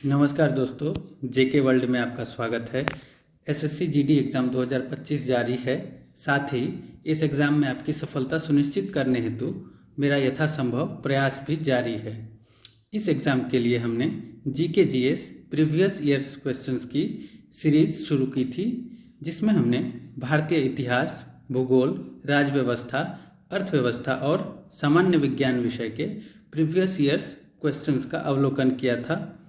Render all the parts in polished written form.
नमस्कार दोस्तों, जेके वर्ल्ड में आपका स्वागत है। एसएससी जीडी एग्ज़ाम 2025 जारी है। साथ ही इस एग्ज़ाम में आपकी सफलता सुनिश्चित करने हेतु मेरा यथासंभव प्रयास भी जारी है। इस एग्ज़ाम के लिए हमने GK GS previous years questions की सीरीज़ शुरू की थी, जिसमें हमने भारतीय इतिहास, भूगोल, राज्य व्यवस्था, अर्थव्यवस्था और सामान्य विज्ञान विषय के प्रीवियस ईयर्स क्वेश्चंस का अवलोकन किया था।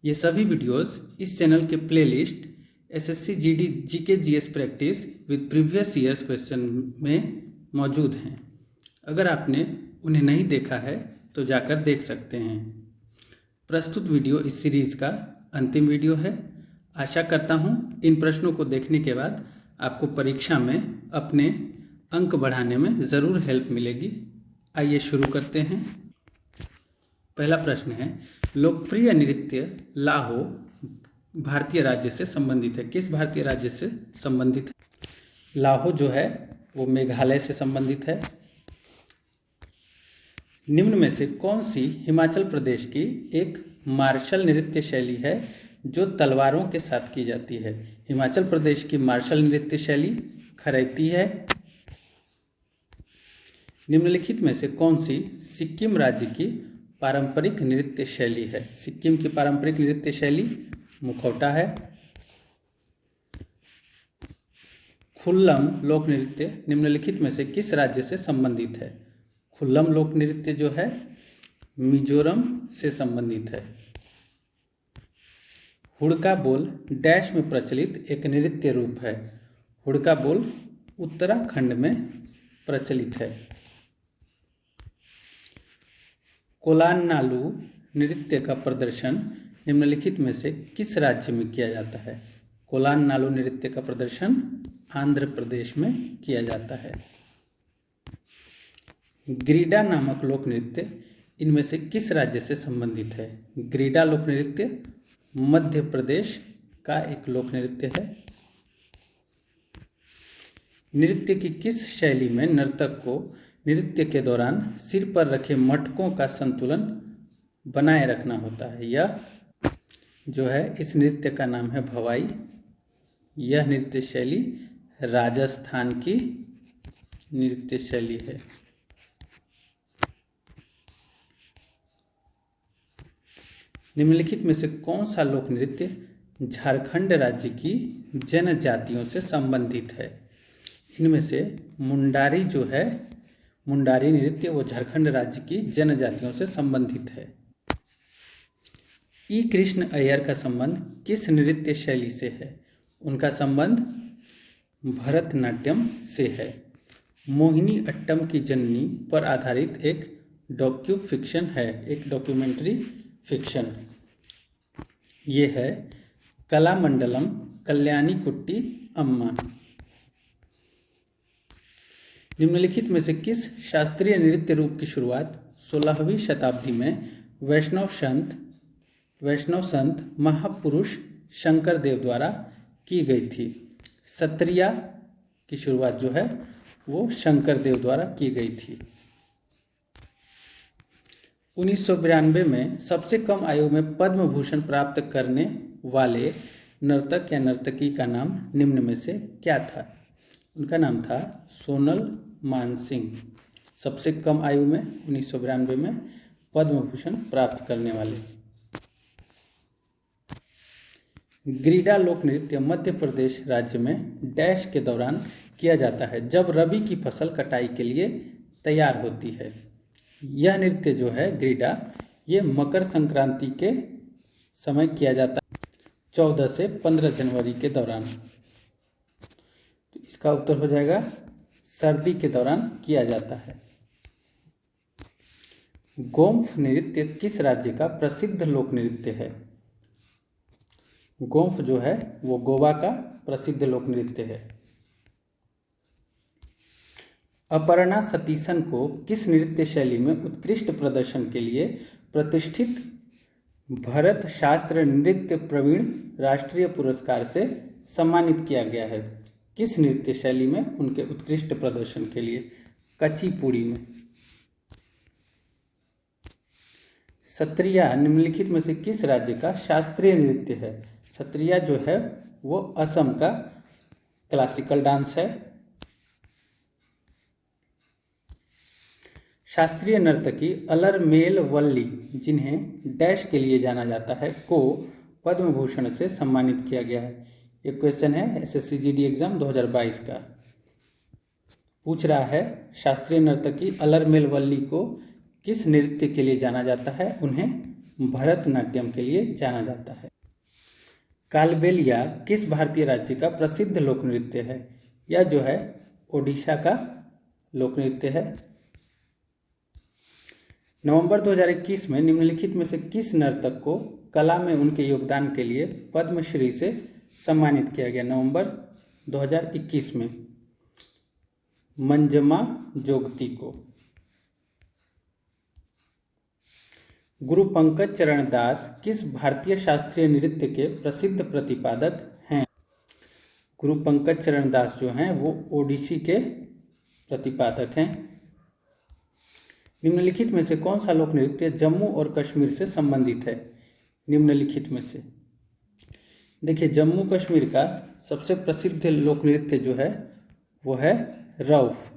ये सभी वीडियोस इस चैनल के playlist SSC GD GK GS practice with previous years question में मौजूद हैं। अगर आपने उन्हें नहीं देखा है तो जाकर देख सकते हैं। प्रस्तुत वीडियो इस सीरीज़ का अंतिम वीडियो है। आशा करता हूँ इन प्रश्नों को देखने के बाद आपको परीक्षा में अपने अंक बढ़ाने में ज़रूर हेल्प मिलेगी। आइए शुरू करते हैं। पहला प्रश्न है, लोकप्रिय नृत्य लाहो भारतीय राज्य से संबंधित है। किस भारतीय राज्य से संबंधित है? लाहो जो है वो मेघालय से संबंधित है। निम्न में से कौन सी हिमाचल प्रदेश की एक मार्शल नृत्य शैली है जो तलवारों के साथ की जाती है? हिमाचल प्रदेश की मार्शल नृत्य शैली खरैती है। निम्नलिखित में से कौन सी सिक्किम राज्य की पारंपरिक नृत्य शैली है? सिक्किम की पारंपरिक नृत्य शैली मुखौटा है। खुल्लम लोक नृत्य निम्नलिखित में से किस राज्य से संबंधित है? खुल्लम लोक नृत्य जो है मिजोरम से संबंधित है। हुड़का बोल डैश में प्रचलित एक नृत्य रूप है। हुड़का बोल उत्तराखंड में प्रचलित है। कोलान्नालू नृत्य का प्रदर्शन निम्नलिखित में से किस राज्य में किया जाता है? कोलान्नालू नृत्य का प्रदर्शन आंध्र प्रदेश में किया जाता है। ग्रीडा नामक लोक नृत्य इनमें से किस राज्य से संबंधित है? ग्रीडा लोक नृत्य मध्य प्रदेश का एक लोक नृत्य है। नृत्य की किस शैली में नर्तक को नृत्य के दौरान सिर पर रखे मटकों का संतुलन बनाए रखना होता है? यह जो है इस नृत्य का नाम है भवाई। यह नृत्य शैली राजस्थान की नृत्य शैली है। निम्नलिखित में से कौन सा लोक नृत्य झारखंड राज्य की जनजातियों से संबंधित है? इनमें से मुंडारी जो है, मुंडारी नृत्य वो झारखंड राज्य की जनजातियों से संबंधित है। ई कृष्ण अय्यर का संबंध किस नृत्य शैली से है? उनका संबंध भरतनाट्यम से है। मोहिनी अट्टम की जननी पर आधारित एक डॉक्यू फिक्शन है, एक डॉक्यूमेंट्री फिक्शन। ये है कलामंडलम कल्याणी कुट्टी अम्मा। निम्नलिखित में से किस शास्त्रीय नृत्य रूप की शुरुआत 16वीं शताब्दी में वैष्णव संत महापुरुष शंकर देव द्वारा की गई थी? सत्रिया की शुरुआत जो है वो शंकर देव द्वारा की गई थी। 1992 में सबसे कम आयु में पद्म भूषण प्राप्त करने वाले नर्तक या नर्तकी का नाम निम्न में से क्या था? उनका नाम था सोनल मानसिंह। सबसे कम आयु में 1992 में पद्म भूषण प्राप्त करने वाले। ग्रीडा लोक नृत्य मध्य प्रदेश राज्य में डैश के दौरान किया जाता है जब रबी की फसल कटाई के लिए तैयार होती है। यह नृत्य जो है ग्रीडा ये मकर संक्रांति के समय किया जाता है, 14 से 15 जनवरी के दौरान। तो इसका उत्तर हो जाएगा सर्दी के दौरान किया जाता है। गोम्फ नृत्य किस राज्य का प्रसिद्ध लोक नृत्य है? गोम्फ जो है वो गोवा का प्रसिद्ध लोक नृत्य है। अपर्णा सतीशन को किस नृत्य शैली में उत्कृष्ट प्रदर्शन के लिए प्रतिष्ठित भरत शास्त्र नृत्य प्रवीण राष्ट्रीय पुरस्कार से सम्मानित किया गया है? किस नृत्य शैली में उनके उत्कृष्ट प्रदर्शन के लिए? कुचिपुड़ी में। सत्रिया निम्नलिखित में से किस राज्य का शास्त्रीय नृत्य है? सत्रिया जो है वो असम का क्लासिकल डांस है। शास्त्रीय नर्तकी अलरमेल वल्ली, जिन्हें डैश के लिए जाना जाता है, को पद्म भूषण से सम्मानित किया गया है। ये क्वेश्चन है एसएससी जीडी एग्जाम 2022 का। पूछ रहा है शास्त्रीय नर्तकी अलरमेल वल्ली को किस नृत्य के लिए जाना जाता है? उन्हें भरतनाट्यम के लिए जाना जाता है। कालबेलिया किस भारतीय राज्य का प्रसिद्ध लोक नृत्य है? यह जो है ओडिशा का लोक नृत्य है। नवंबर 2021 में निम्नलिखित में से किस नर्तक को कला में उनके योगदान के लिए पद्मश्री से सम्मानित किया गया? नवंबर 2021 में मंजमा जोगती को। गुरु पंकज चरण दास किस भारतीय शास्त्रीय नृत्य के प्रसिद्ध प्रतिपादक हैं? गुरु पंकज चरण दास जो हैं वो ओडिसी के प्रतिपादक हैं। निम्नलिखित में से कौन सा लोक नृत्य जम्मू और कश्मीर से संबंधित है? निम्नलिखित में से देखिए, जम्मू कश्मीर का सबसे प्रसिद्ध लोक नृत्य जो है वो है रौफ।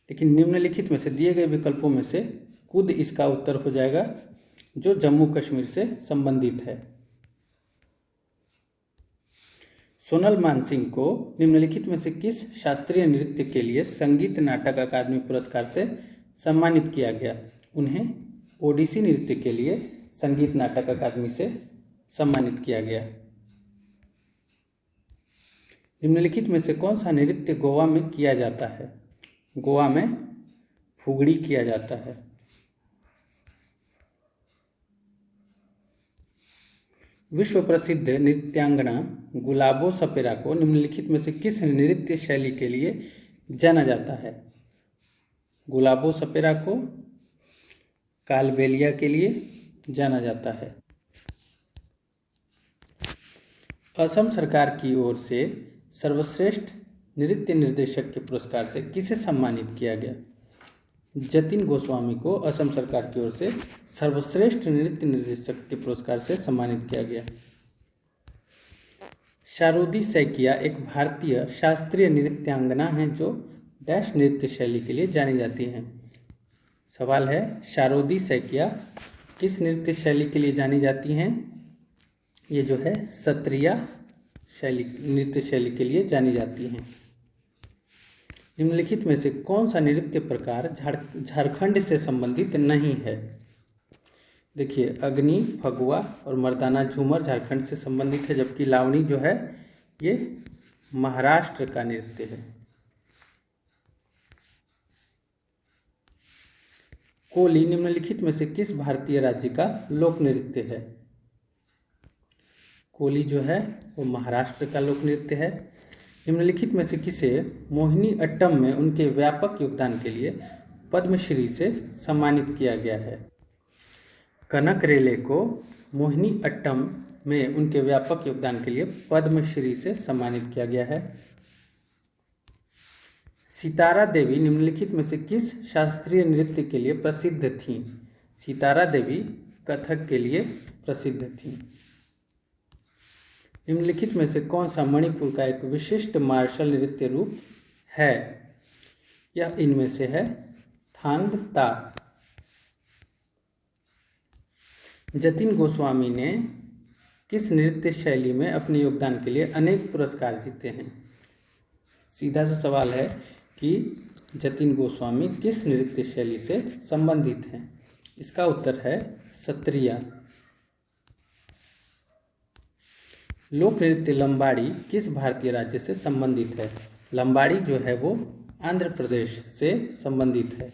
लेकिन निम्नलिखित में से दिए गए विकल्पों में से कुद इसका उत्तर हो जाएगा, जो जम्मू कश्मीर से संबंधित है। सोनल मानसिंह को निम्नलिखित में से किस शास्त्रीय नृत्य के लिए संगीत नाटक अकादमी पुरस्कार से सम्मानित किया गया? उन्हें ओडिसी नृत्य के लिए संगीत नाटक अकादमी से सम्मानित किया गया। निम्नलिखित में से कौन सा नृत्य गोवा में किया जाता है? गोवा में फुगड़ी किया जाता है। विश्व प्रसिद्ध नृत्यांगना गुलाबो सपेरा को निम्नलिखित में से किस नृत्य शैली के लिए जाना जाता है? गुलाबो सपेरा को कालबेलिया के लिए जाना जाता है। असम सरकार की ओर से सर्वश्रेष्ठ नृत्य निर्देशक के पुरस्कार से किसे सम्मानित किया गया? जतिन गोस्वामी को असम सरकार की ओर से सर्वश्रेष्ठ नृत्य निर्देशक के पुरस्कार से सम्मानित किया गया। शारोदी सैकिया एक भारतीय शास्त्रीय नृत्यांगना हैं जो डैश नृत्य शैली के लिए जानी जाती हैं। सवाल है शारोदी सैकिया किस नृत्य शैली के लिए जानी जाती हैं? ये जो है सत्रिया शैली नृत्य शैली के लिए जानी जाती हैं। निम्नलिखित में से कौन सा नृत्य प्रकार झारखंड से संबंधित नहीं है? देखिए, अग्नि, फगुआ और मर्दाना झूमर झारखंड से संबंधित है, जबकि लावनी जो है ये महाराष्ट्र का नृत्य है। कोली निम्नलिखित में से किस भारतीय राज्य का लोक नृत्य है? कोली जो है वो महाराष्ट्र का लोक नृत्य है। निम्नलिखित में से किसे मोहिनी अट्टम में उनके व्यापक योगदान के लिए पद्मश्री से सम्मानित किया गया है? कनक रेले को मोहिनी अट्टम में उनके व्यापक योगदान के लिए पद्मश्री से सम्मानित किया गया है। सितारा देवी निम्नलिखित में से किस शास्त्रीय नृत्य के लिए प्रसिद्ध थीं? सितारा देवी कथक के लिए प्रसिद्ध थीं। निम्नलिखित में से कौन सा मणिपुर का एक विशिष्ट मार्शल नृत्य रूप है? यह इनमें से है थांग ता। जतिन गोस्वामी ने किस नृत्य शैली में अपने योगदान के लिए अनेक पुरस्कार जीते हैं? सीधा सा सवाल है कि जतिन गोस्वामी किस नृत्य शैली से संबंधित हैं? इसका उत्तर है सत्रिया। लोक नृत्य लंबाड़ी किस भारतीय राज्य से संबंधित है? लंबाड़ी जो है वो आंध्र प्रदेश से संबंधित है।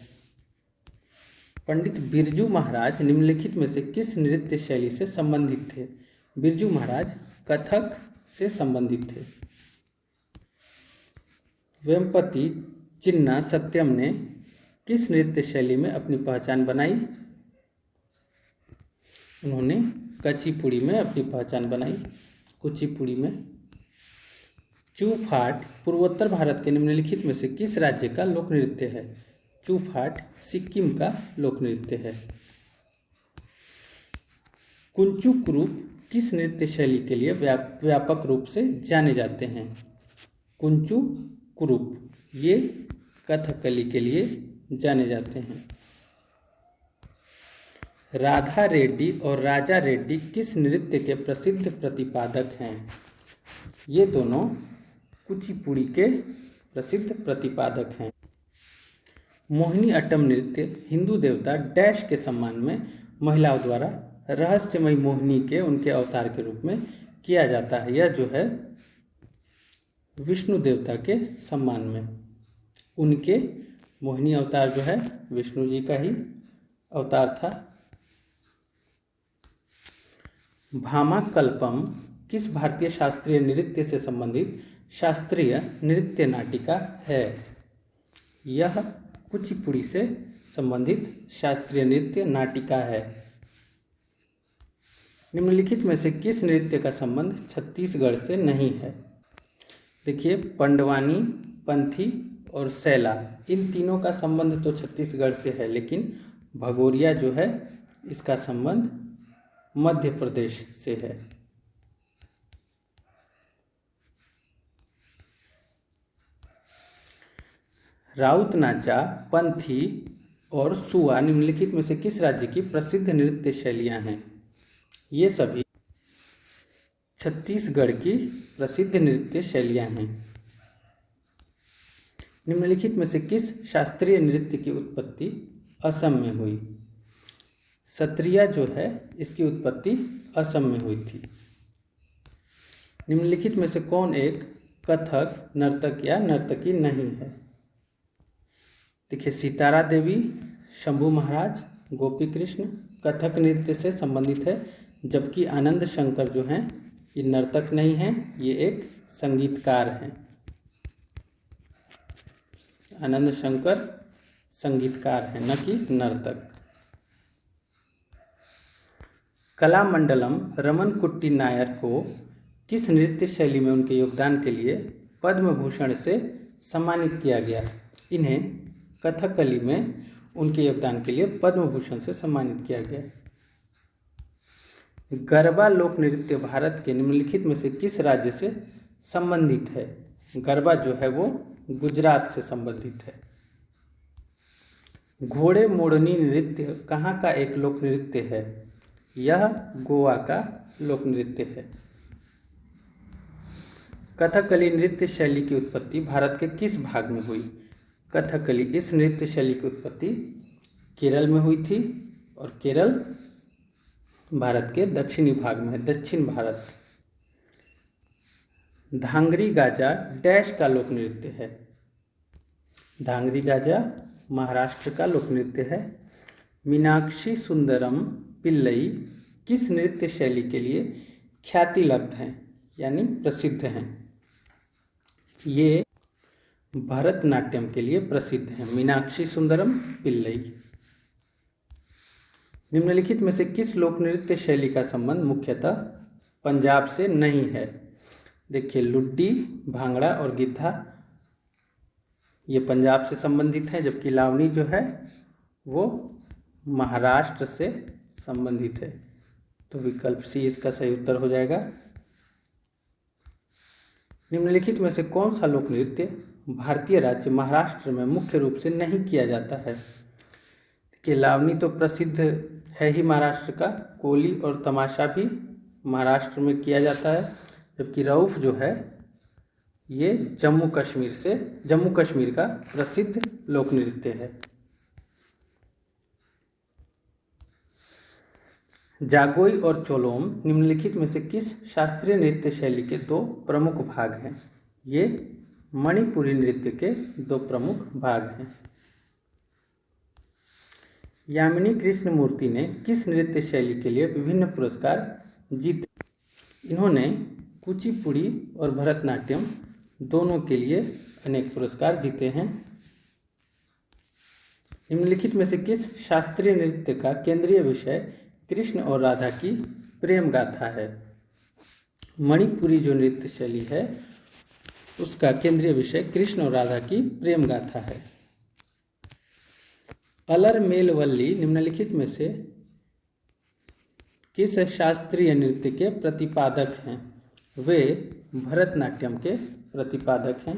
पंडित बिरजू महाराज निम्नलिखित में से किस नृत्य शैली से संबंधित थे? बिरजू महाराज कथक से संबंधित थे। वेम्पति चिन्ना सत्यम ने किस नृत्य शैली में अपनी पहचान बनाई? उन्होंने कुचिपुड़ी में अपनी पहचान बनाई। कुचिपुड़ी में। चूफाट पूर्वोत्तर भारत के निम्नलिखित में से किस राज्य का लोक नृत्य है? चूफाट सिक्किम का लोक नृत्य है। कुंचुक रूप किस नृत्य शैली के लिए व्यापक रूप से जाने जाते हैं? कुंचु कुरूप ये कथकली के लिए जाने जाते हैं। राधा रेड्डी और राजा रेड्डी किस नृत्य के प्रसिद्ध प्रतिपादक हैं? ये दोनों कुचिपुड़ी के प्रसिद्ध प्रतिपादक हैं। मोहिनी अट्टम नृत्य हिंदू देवता डैश के सम्मान में महिलाओं द्वारा रहस्यमयी मोहिनी के उनके अवतार के रूप में किया जाता है। यह जो है विष्णु देवता के सम्मान में, उनके मोहिनी अवतार जो है विष्णु जी का ही अवतार था। भामाकल्पम किस भारतीय शास्त्रीय नृत्य से संबंधित शास्त्रीय नृत्य नाटिका है? यह कुचिपुड़ी से संबंधित शास्त्रीय नृत्य नाटिका है। निम्नलिखित में से किस नृत्य का संबंध छत्तीसगढ़ से नहीं है? देखिए, पंडवानी, पंथी और सैला, इन तीनों का संबंध तो छत्तीसगढ़ से है, लेकिन भगोरिया जो है इसका संबंध मध्य प्रदेश से है। राउत नाचा, पंथी और सुआ निम्नलिखित में से किस राज्य की प्रसिद्ध नृत्य शैलियां हैं? ये सभी छत्तीसगढ़ की प्रसिद्ध नृत्य शैलियां हैं। निम्नलिखित में से किस शास्त्रीय नृत्य की उत्पत्ति असम में हुई? सत्रिया जो है इसकी उत्पत्ति असम में हुई थी। निम्नलिखित में से कौन एक कथक नर्तक या नर्तकी नहीं है? देखिए, सितारा देवी, शंभू महाराज, गोपी कृष्ण कथक नृत्य से संबंधित है, जबकि आनंद शंकर जो हैं ये नर्तक नहीं हैं, ये एक संगीतकार हैं। आनंद शंकर संगीतकार हैं, न कि नर्तक। कलामंडलम रमन कुट्टी नायर को किस नृत्य शैली में उनके योगदान के लिए पद्म भूषण से सम्मानित किया गया? इन्हें कथकली में उनके योगदान के लिए पद्म भूषण से सम्मानित किया गया। गरबा लोक नृत्य भारत के निम्नलिखित में से किस राज्य से संबंधित है? गरबा जो है वो गुजरात से संबंधित है। घोड़े मोड़नी नृत्य कहाँ का एक लोक नृत्य है? यह गोवा का लोक नृत्य है। कथकली नृत्य शैली की उत्पत्ति भारत के किस भाग में हुई? कथकली इस नृत्य शैली की उत्पत्ति केरल में हुई थी, और केरल भारत के दक्षिणी भाग में है, दक्षिण भारत। धांगरी गाजा डैश का लोक नृत्य है? धांगरी गाजा महाराष्ट्र का लोक नृत्य है। मीनाक्षी सुंदरम पिल्लई किस नृत्य शैली के लिए ख्याति लब्ध हैं, यानी प्रसिद्ध हैं? ये भरतनाट्यम के लिए प्रसिद्ध हैं, मीनाक्षी सुंदरम पिल्लई। निम्नलिखित में से किस लोक नृत्य शैली का संबंध मुख्यतः पंजाब से नहीं है? देखिए, लुड्डी, भांगड़ा और गिद्धा ये पंजाब से संबंधित है, जबकि लावनी जो है वो महाराष्ट्र से संबंधित है। तो विकल्प सी इसका सही उत्तर हो जाएगा। निम्नलिखित में से कौन सा लोक नृत्य भारतीय राज्य महाराष्ट्र में मुख्य रूप से नहीं किया जाता है? कि लावनी तो प्रसिद्ध है ही महाराष्ट्र का, कोली और तमाशा भी महाराष्ट्र में किया जाता है, जबकि रऊफ जो है ये जम्मू कश्मीर का प्रसिद्ध लोक नृत्य है। जागोई और चोलोम निम्नलिखित में से किस शास्त्रीय नृत्य शैली के दो प्रमुख भाग हैं? ये मणिपुरी नृत्य के दो प्रमुख भाग हैं। यामिनी कृष्णमूर्ति ने किस नृत्य शैली के लिए विभिन्न पुरस्कार जीते? इन्होंने कुचिपुड़ी और भरतनाट्यम दोनों के लिए अनेक पुरस्कार जीते हैं। निम्नलिखित में से किस शास्त्रीय नृत्य का केंद्रीय विषय कृष्ण और राधा की प्रेम गाथा है? मणिपुरी जो नृत्य शैली है उसका केंद्रीय विषय कृष्ण और राधा की प्रेम गाथा है। अलर मेलवल्ली निम्नलिखित में से किस शास्त्रीय नृत्य के प्रतिपादक हैं? वे भरतनाट्यम के प्रतिपादक हैं।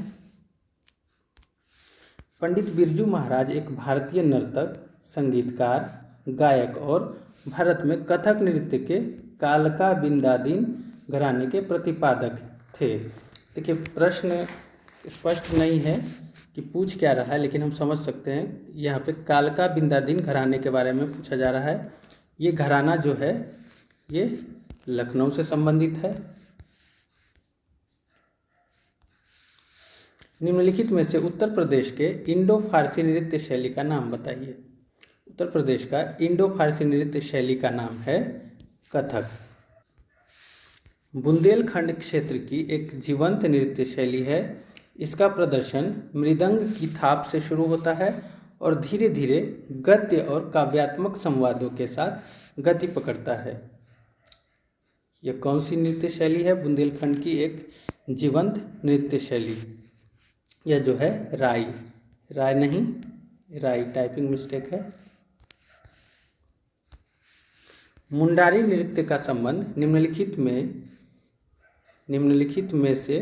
पंडित बिरजू महाराज एक भारतीय नर्तक, संगीतकार, गायक और भारत में कथक नृत्य के कालका बिंदादीन घराने के प्रतिपादक थे। देखिए, प्रश्न स्पष्ट नहीं है कि पूछ क्या रहा है, लेकिन हम समझ सकते हैं यहाँ पे कालका बिंदादीन घराने के बारे में पूछा जा रहा है। ये घराना जो है ये लखनऊ से संबंधित है। निम्नलिखित में से उत्तर प्रदेश के इंडो फारसी नृत्य शैली का नाम बताइए। उत्तर प्रदेश का इंडो फारसी नृत्य शैली का नाम है कथक। बुंदेलखंड क्षेत्र की एक जीवंत नृत्य शैली है। इसका प्रदर्शन मृदंग की थाप से शुरू होता है और धीरे धीरे गद्य और काव्यात्मक संवादों के साथ गति पकड़ता है। यह कौन सी नृत्य शैली है? बुंदेलखंड की एक जीवंत नृत्य शैली। यह जो है राई नहीं, राई टाइपिंग मिस्टेक है। मुंडारी नृत्य का संबंध निम्नलिखित में से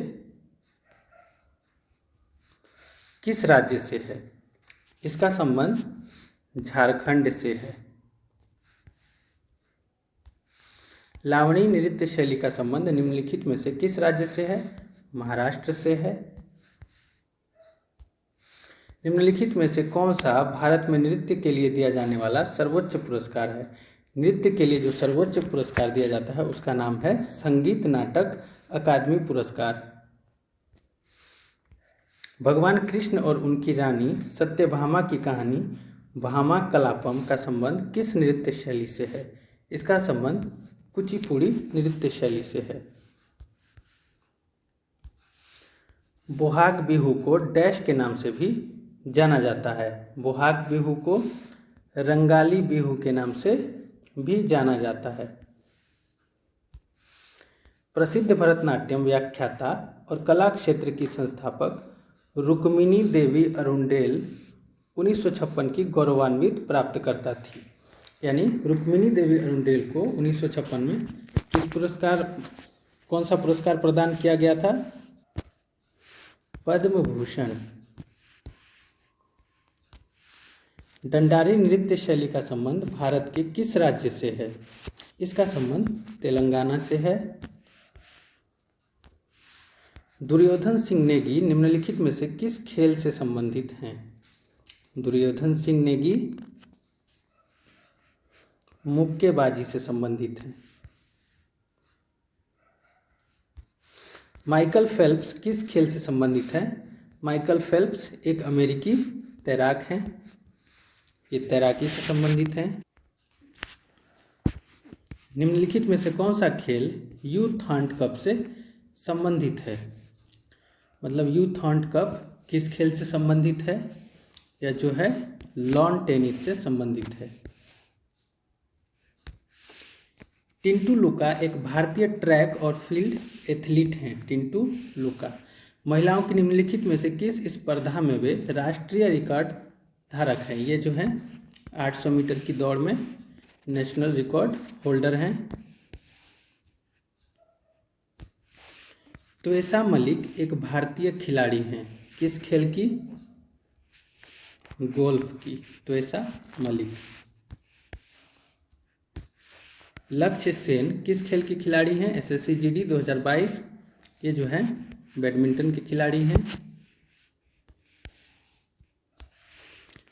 किस राज्य से है? इसका संबंध झारखंड से है। लावणी नृत्य शैली का संबंध निम्नलिखित में से किस राज्य से है? महाराष्ट्र से है। निम्नलिखित में से कौन सा भारत में नृत्य के लिए दिया जाने वाला सर्वोच्च पुरस्कार है? नृत्य के लिए जो सर्वोच्च पुरस्कार दिया जाता है उसका नाम है संगीत नाटक अकादमी पुरस्कार। भगवान कृष्ण और उनकी रानी सत्यभामा की कहानी भामा कलापम का संबंध किस नृत्य शैली से है? इसका संबंध कुचिपुड़ी नृत्य शैली से है। बोहाग बिहू को डैश के नाम से भी जाना जाता है। बोहाग बिहू को रंगाली बिहू के नाम से भी जाना जाता है। प्रसिद्ध भरतनाट्यम व्याख्याता और कला क्षेत्र की संस्थापक रुक्मिणी देवी अरुंडेल 1956 की गौरवान्वित प्राप्तकर्ता थी। यानी रुक्मिणी देवी अरुंडेल को 1956 में कौन सा पुरस्कार प्रदान किया गया था? पद्म भूषण। डंडारी नृत्य शैली का संबंध भारत के किस राज्य से है? इसका संबंध तेलंगाना से है। दुर्योधन सिंह नेगी निम्नलिखित में से किस खेल से संबंधित हैं? दुर्योधन सिंह नेगी मुक्केबाजी से संबंधित हैं। माइकल फेल्प्स किस खेल से संबंधित है? माइकल फेल्प्स एक अमेरिकी तैराक हैं। ये तैराकी से संबंधित हैं। निम्नलिखित में से कौन सा खेल यूथॉन्ट कप से संबंधित है? मतलब यूथॉन्ट कप किस खेल से संबंधित है? यह जो है लॉन टेनिस से संबंधित है। टिंटू लुका एक भारतीय ट्रैक और फील्ड एथलीट हैं। टिंटू लुका महिलाओं की निम्नलिखित में से किस स्पर्धा में वे राष्ट्रीय रिकॉर्ड धारक हैं? ये जो हैं 800 मीटर की दौड़ में नेशनल रिकॉर्ड होल्डर हैं। त्वेसा मलिक एक भारतीय खिलाड़ी हैं। किस खेल की? गोल्फ की। त्वेसा मलिक। लक्ष्य सेन किस खेल की खिलाड़ी हैं? SSC GD 2022। ये जो है बैडमिंटन के खिलाड़ी हैं।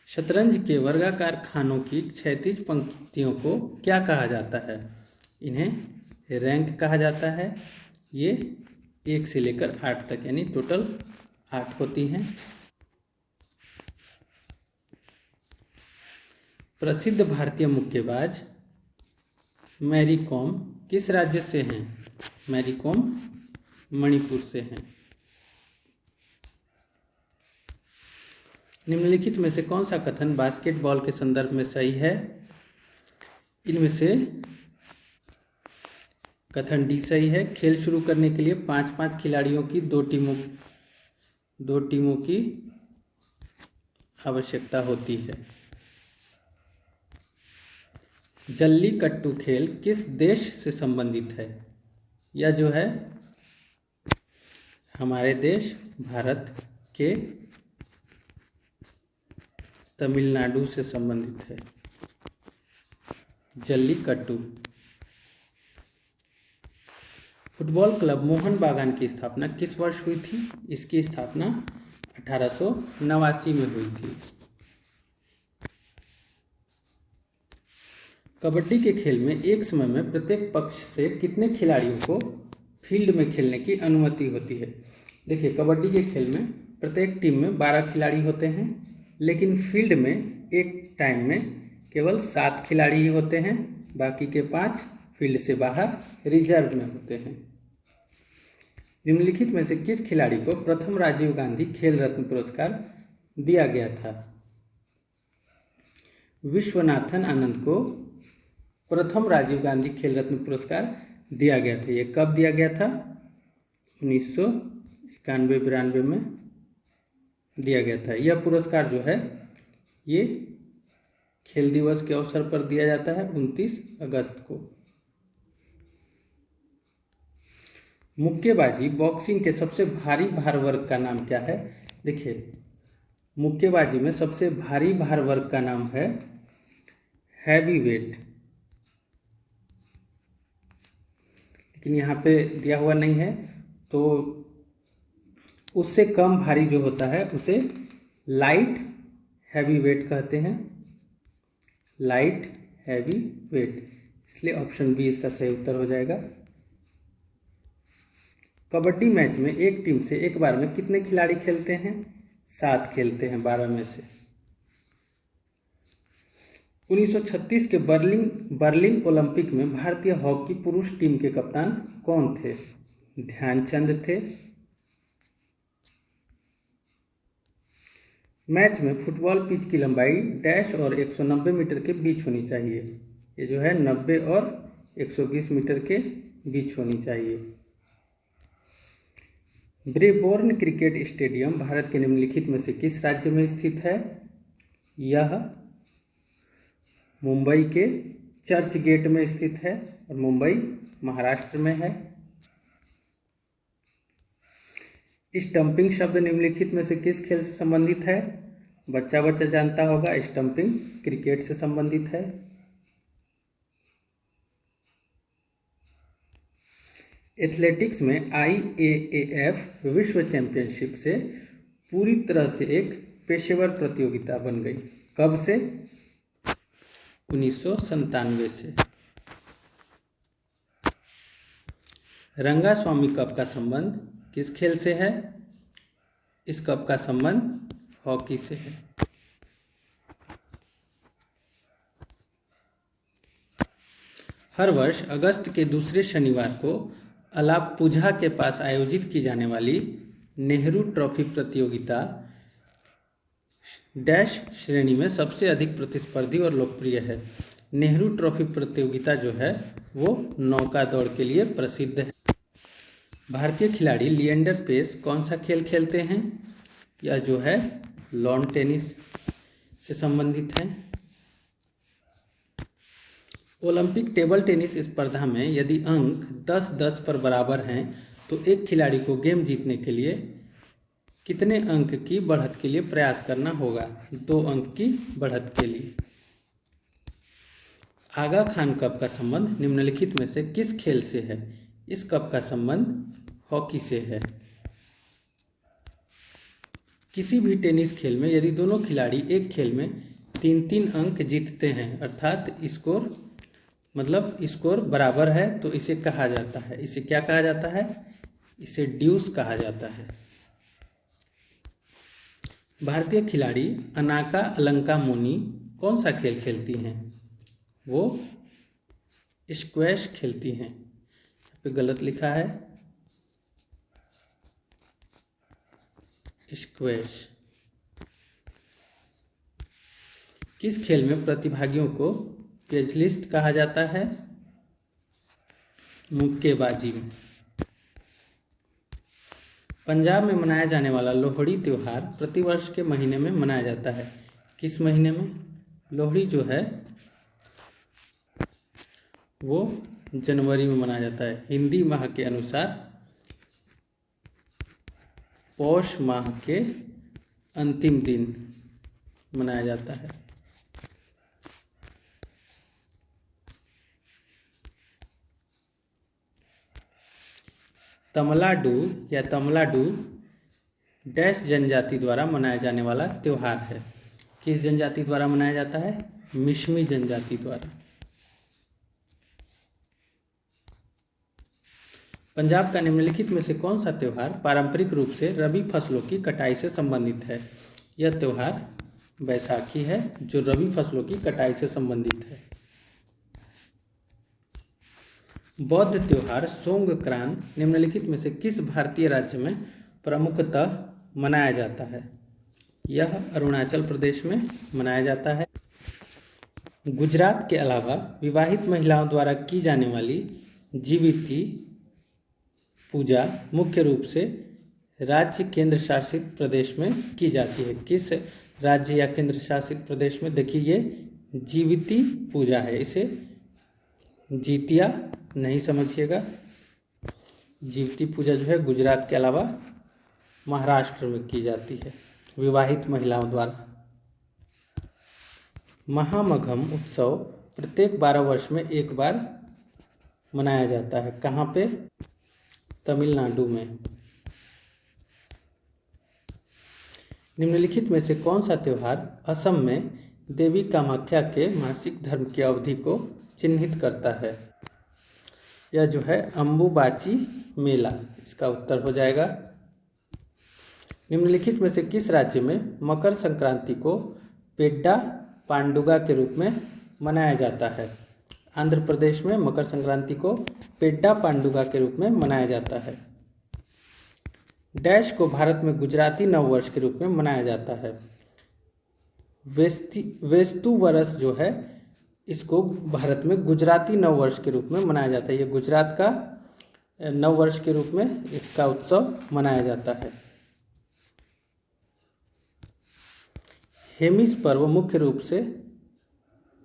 शतरंज के वर्गाकार खानों की क्षैतिज पंक्तियों को क्या कहा जाता है? इन्हें रैंक कहा जाता है। ये 1 से लेकर 8 तक यानी टोटल 8 होती हैं। प्रसिद्ध भारतीय मुक्केबाज मैरी कॉम किस राज्य से हैं? मैरी कॉम मणिपुर से हैं। निम्नलिखित में से कौन सा कथन बास्केटबॉल के संदर्भ में सही है? इनमें से कथन डी सही है। खेल शुरू करने के लिए 5-5 खिलाड़ियों की दो टीमों की आवश्यकता होती है। जल्लीकट्टू खेल किस देश से संबंधित है? यह जो है हमारे देश भारत के तमिलनाडु से संबंधित है। जल्लीकट्टू। फुटबॉल क्लब मोहन बागान की स्थापना किस वर्ष हुई थी? इसकी स्थापना 1889 में हुई थी। कबड्डी के खेल में एक समय में प्रत्येक पक्ष से कितने खिलाड़ियों को फील्ड में खेलने की अनुमति होती है? देखिए, कबड्डी के खेल में प्रत्येक टीम में 12 खिलाड़ी होते हैं, लेकिन फील्ड में एक टाइम में केवल 7 खिलाड़ी ही होते हैं। बाकी के 5 फील्ड से बाहर रिजर्व में होते हैं। निम्नलिखित में से किस खिलाड़ी को प्रथम राजीव गांधी खेल रत्न पुरस्कार दिया गया था? विश्वनाथन आनंद को प्रथम राजीव गांधी खेल रत्न पुरस्कार दिया गया था। ये कब दिया गया था? 1991-92 में दिया गया था। यह पुरस्कार जो है ये खेल दिवस के अवसर पर दिया जाता है 29 अगस्त को। मुक्केबाजी बॉक्सिंग के सबसे भारी भार वर्ग का नाम क्या है? देखिए, मुक्केबाजी में सबसे भारी भार वर्ग का नाम है हैवी वेट, लेकिन यहाँ पे दिया हुआ नहीं है, तो उससे कम भारी जो होता है उसे लाइट हैवी वेट कहते हैं। लाइट हैवी वेट, इसलिए ऑप्शन बी इसका सही उत्तर हो जाएगा। कबड्डी मैच में एक टीम से एक बार में कितने खिलाड़ी खेलते हैं? 7 खेलते हैं 12 में से। 1936 के बर्लिन ओलंपिक में भारतीय हॉकी पुरुष टीम के कप्तान कौन थे? ध्यानचंद थे। मैच में फुटबॉल पिच की लंबाई डैश और 190 मीटर के बीच होनी चाहिए। ये जो है 90 और 120 मीटर के बीच होनी चाहिए। ब्रेबोर्न क्रिकेट स्टेडियम भारत के निम्नलिखित में से किस राज्य में स्थित है? यह मुंबई के चर्च गेट में स्थित है और मुंबई महाराष्ट्र में है। स्टंपिंग शब्द निम्नलिखित में से किस खेल से संबंधित है? बच्चा बच्चा जानता होगा, स्टंपिंग क्रिकेट से संबंधित है। एथलेटिक्स में IAAF विश्व चैंपियनशिप से पूरी तरह से एक पेशेवर प्रतियोगिता बन गई। कब से? 1997 से। रंगास्वामी कप का संबंध किस खेल से है? इस कप का संबंध हॉकी से है। हर वर्ष अगस्त के दूसरे शनिवार को अलाप्पुझा के पास आयोजित की जाने वाली नेहरू ट्रॉफी प्रतियोगिता डैश श्रेणी में सबसे अधिक प्रतिस्पर्धी और लोकप्रिय है। नेहरू ट्रॉफी प्रतियोगिता जो है वो नौका दौड़ के लिए प्रसिद्ध है। भारतीय खिलाड़ी लिएंडर पेस कौन सा खेल खेलते हैं? यह जो है लॉन टेनिस से संबंधित है। ओलंपिक टेबल टेनिस स्पर्धा में यदि अंक 10-10 पर बराबर हैं तो एक खिलाड़ी को गेम जीतने के लिए कितने अंक की बढ़त के लिए प्रयास करना होगा? 2 अंक की बढ़त के लिए। आगा खान कप का संबंध निम्नलिखित में से किस खेल से है? इस कप का संबंध हॉकी से है। किसी भी टेनिस खेल में यदि दोनों खिलाड़ी एक खेल में 3-3 अंक जीतते हैं, अर्थात स्कोर बराबर है, तो इसे कहा जाता है, इसे क्या कहा जाता है? इसे ड्यूस कहा जाता है। भारतीय खिलाड़ी अनाका अलंका मुनी कौन सा खेल खेलती हैं? वो स्क्वैश खेलती हैं। यहाँ पे गलत लिखा है, स्क्वैश। किस खेल में प्रतिभागियों को पेजलिस्ट कहा जाता है? मुक्केबाजी में। पंजाब में मनाया जाने वाला लोहड़ी त्यौहार प्रतिवर्ष के महीने में मनाया जाता है। किस महीने में? लोहड़ी जो है वो जनवरी में मनाया जाता है। हिंदी माह के अनुसार पौष माह के अंतिम दिन मनाया जाता है। तमिलनाडु या तमिलनाडु डैश जनजाति द्वारा मनाया जाने वाला त्यौहार है। किस जनजाति द्वारा मनाया जाता है? मिश्मी जनजाति द्वारा। पंजाब का निम्नलिखित में से कौन सा त्यौहार पारंपरिक रूप से रबी फसलों की कटाई से संबंधित है? यह त्यौहार बैसाखी है, जो रबी फसलों की कटाई से संबंधित है। बौद्ध त्यौहार सोंगक्रांत निम्नलिखित में से किस भारतीय राज्य में प्रमुखतः मनाया जाता है? यह अरुणाचल प्रदेश में मनाया जाता है। गुजरात के अलावा विवाहित महिलाओं द्वारा की जाने वाली जीविती पूजा मुख्य रूप से राज्य केंद्र शासित प्रदेश में की जाती है। किस राज्य या केंद्र शासित प्रदेश में? देखिए, ये जीविती पूजा है, इसे जीतिया नहीं समझिएगा। जीविती पूजा जो है गुजरात के अलावा महाराष्ट्र में की जाती है विवाहित महिलाओं द्वारा। महामघम उत्सव प्रत्येक 12 वर्ष में एक बार मनाया जाता है। कहाँ पे? तमिलनाडु में। निम्नलिखित में से कौन सा त्यौहार असम में देवी कामाख्या के मासिक धर्म की अवधि को चिन्हित करता है? यह जो है अम्बुबाची मेला, इसका उत्तर हो जाएगा। निम्नलिखित में से किस राज्य में मकर संक्रांति को पेड्डा पांडुगा के रूप में मनाया जाता है? आंध्र प्रदेश में मकर संक्रांति को पेड्डा पांडुगा के रूप में मनाया जाता है। डैश को भारत में गुजराती नववर्ष के रूप में मनाया जाता है। वेस्तु वरस जो है, इसको भारत में गुजराती नववर्ष के रूप में मनाया जाता है। ये गुजरात का नववर्ष के रूप में इसका उत्सव मनाया जाता है। हेमिस पर्व मुख्य रूप से